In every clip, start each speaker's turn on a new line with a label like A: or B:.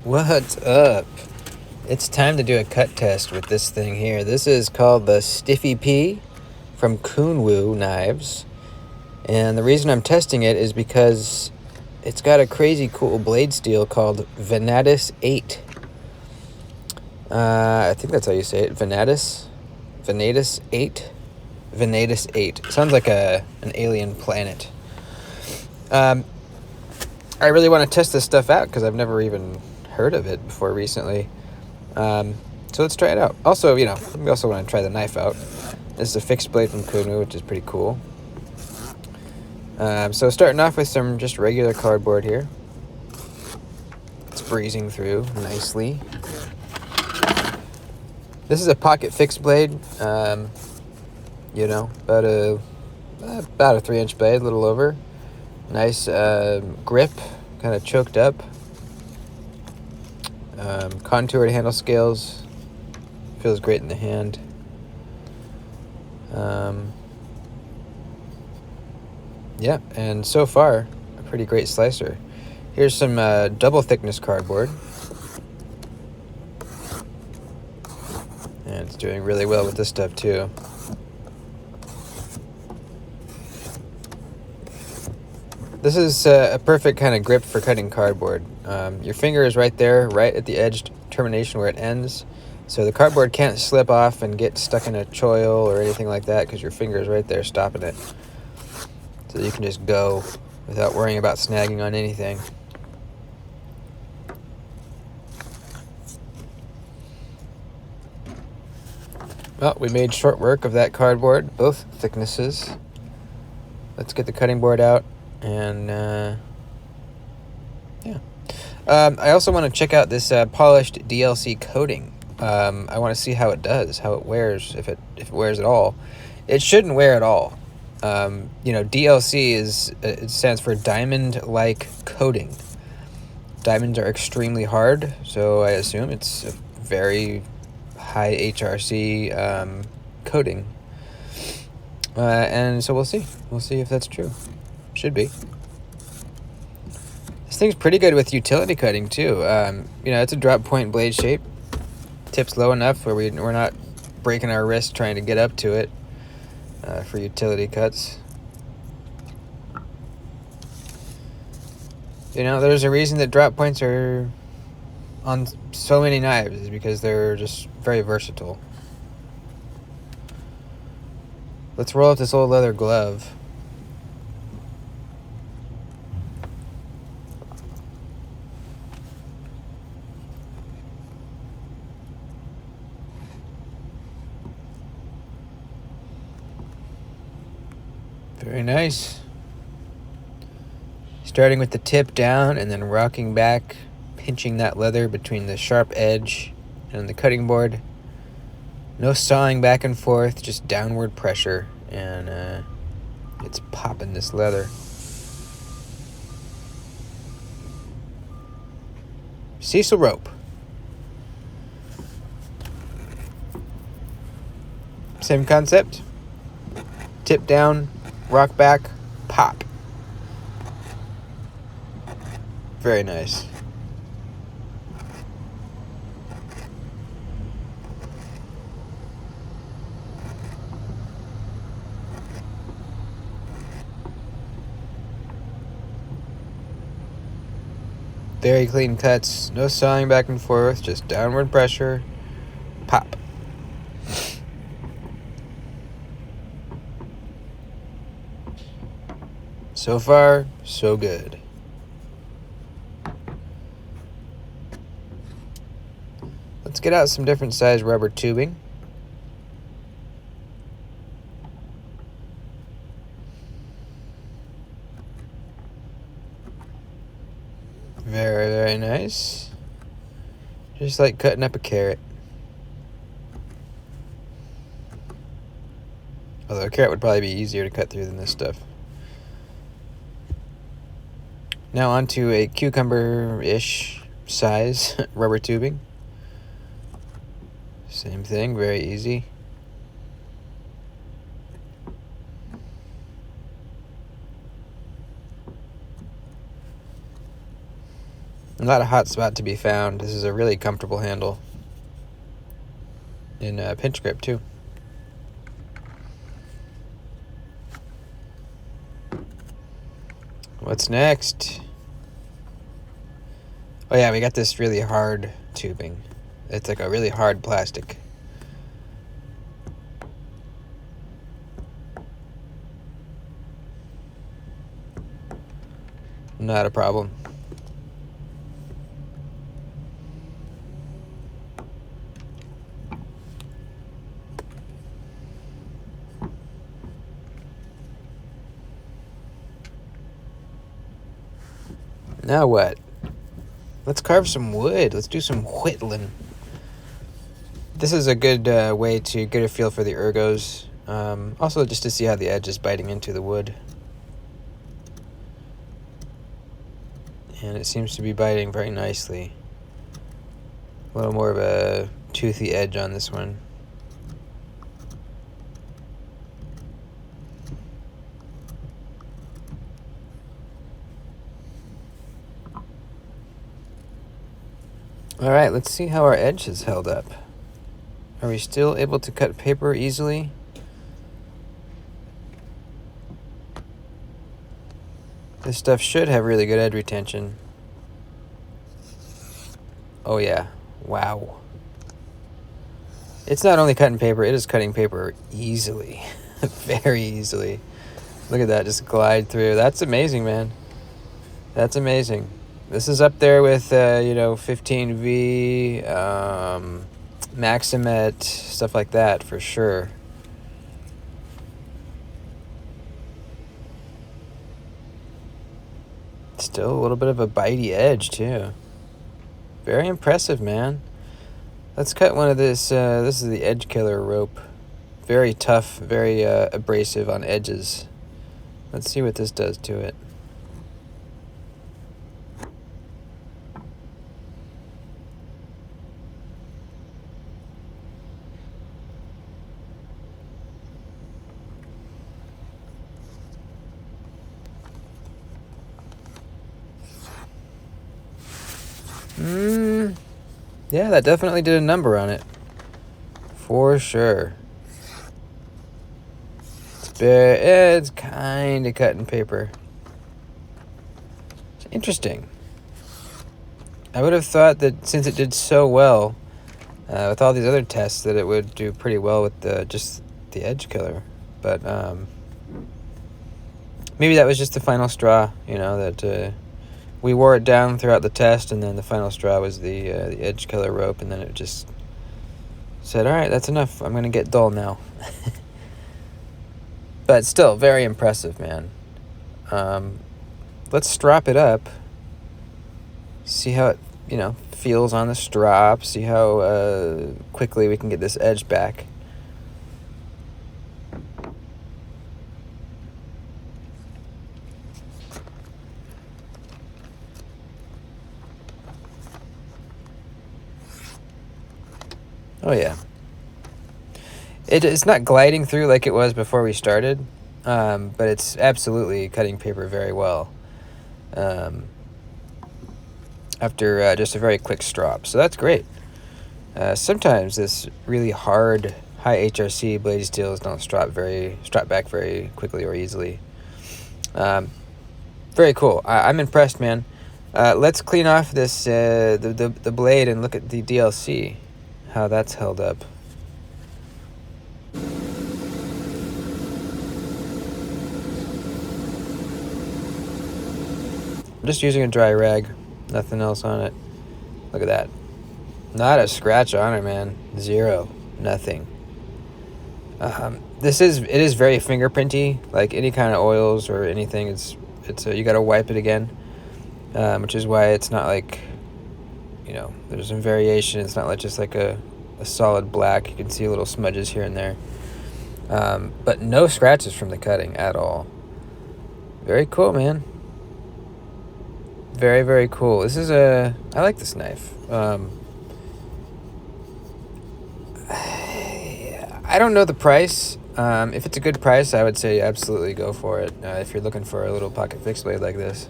A: What's up? It's time to do a cut test with this thing here. This is called the Stiffy P from Kunwu Knives. And the reason I'm testing it is because it's got a crazy cool blade steel called Vanadis 8. I think that's how you say it. Vanadis 8. Vanadis 8. Sounds like an alien planet. I really want to test this stuff out because I've never even heard of it before recently. So let's try it out. Also, we also want to try the knife out. This is a fixed blade from Kunwu, which is pretty cool. So starting off with some just regular cardboard here. It's breezing through nicely. This is a pocket fixed blade. About a 3-inch blade, a little over. Nice grip, kind of choked up. Contoured handle scales. Feels great in the hand. And so far, a pretty great slicer. Here's some double thickness cardboard. And it's doing really well with this stuff too. This is a perfect kind of grip for cutting cardboard. Your finger is right there, right at the edge termination where it ends. So the cardboard can't slip off and get stuck in a choil or anything like that because your finger is right there stopping it. So you can just go without worrying about snagging on anything. Well, we made short work of that cardboard, both thicknesses. Let's get the cutting board out. And I also want to check out this polished DLC coating. I want to see how it does, how it wears, if it wears at all. It shouldn't wear at all. DLC it stands for diamond-like coating. Diamonds are extremely hard, so I assume it's a very high HRC coating. And so we'll see. We'll see if that's true. Should be. This thing's pretty good with utility cutting too. It's a drop point blade shape. Tip's low enough where we're not breaking our wrist trying to get up to it for utility cuts. There's a reason that drop points are on so many knives, is because they're just very versatile. Let's roll up this old leather glove. Very nice. Starting with the tip down and then rocking back, pinching that leather between the sharp edge and the cutting board. No sawing back and forth, just downward pressure, and it's popping this leather. Cecil rope. Same concept. Tip down, rock back, pop. Very nice. Very clean cuts, no sawing back and forth, just downward pressure, pop. So far, so good. Let's get out some different size rubber tubing. Very, very nice. Just like cutting up a carrot. Although a carrot would probably be easier to cut through than this stuff. Now onto a cucumber-ish size rubber tubing. Same thing, very easy. Not a hot spot to be found. This is a really comfortable handle. In pinch grip, too. What's next? Oh yeah, we got this really hard tubing. It's like a really hard plastic. Not a problem. Now what? Let's carve some wood. Let's do some whittling. This is a good way to get a feel for the ergos. Also, just to see how the edge is biting into the wood. And it seems to be biting very nicely. A little more of a toothy edge on this one. All right, let's see how our edge has held up. Are we still able to cut paper easily? This stuff should have really good edge retention. Oh yeah, wow. It's not only cutting paper, it is cutting paper easily. Very easily. Look at that, just glide through. That's amazing, man. That's amazing. This is up there with, 15V, Maximet, stuff like that, for sure. Still a little bit of a bitey edge, too. Very impressive, man. Let's cut one of this. This is the edge killer rope. Very tough, very abrasive on edges. Let's see what this does to it. Yeah, that definitely did a number on it. For sure. It's kind of cutting paper. It's interesting. I would have thought that since it did so well with all these other tests that it would do pretty well with just the edge killer. But maybe that was just the final straw, that we wore it down throughout the test, and then the final straw was the edge killer rope, and then it just said, all right, that's enough. I'm going to get dull now. But still, very impressive, man. Let's strop it up. See how it, feels on the strop. See how quickly we can get this edge back. Oh, yeah. It's not gliding through like it was before we started, but it's absolutely cutting paper very well after just a very quick strop. So that's great. Sometimes this really hard, high HRC blade steels don't strop back very quickly or easily. Very cool. I'm impressed, man. Let's clean off this the blade and look at the DLC. How that's held up. I'm just using a dry rag, nothing else on it. Look at that. Not a scratch on it, man. Zero. Nothing. It is very fingerprinty, like any kind of oils or anything. It's you gotta wipe it again, which is why it's not like, there's some variation. It's not like just like a solid black. You can see little smudges here and there, but no scratches from the cutting at all. Very cool, man. Very, very cool. I like this knife. I don't know the price. If it's a good price, I would say absolutely go for it if you're looking for a little pocket fixed blade like this.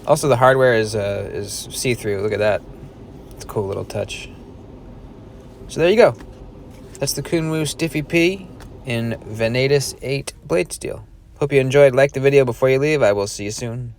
A: Also, the hardware is see-through. Look at that. It's a cool little touch. So there you go. That's the Kunwu Stiffy P in Vanadis 8 blade steel. Hope you enjoyed. Like the video before you leave. I will see you soon.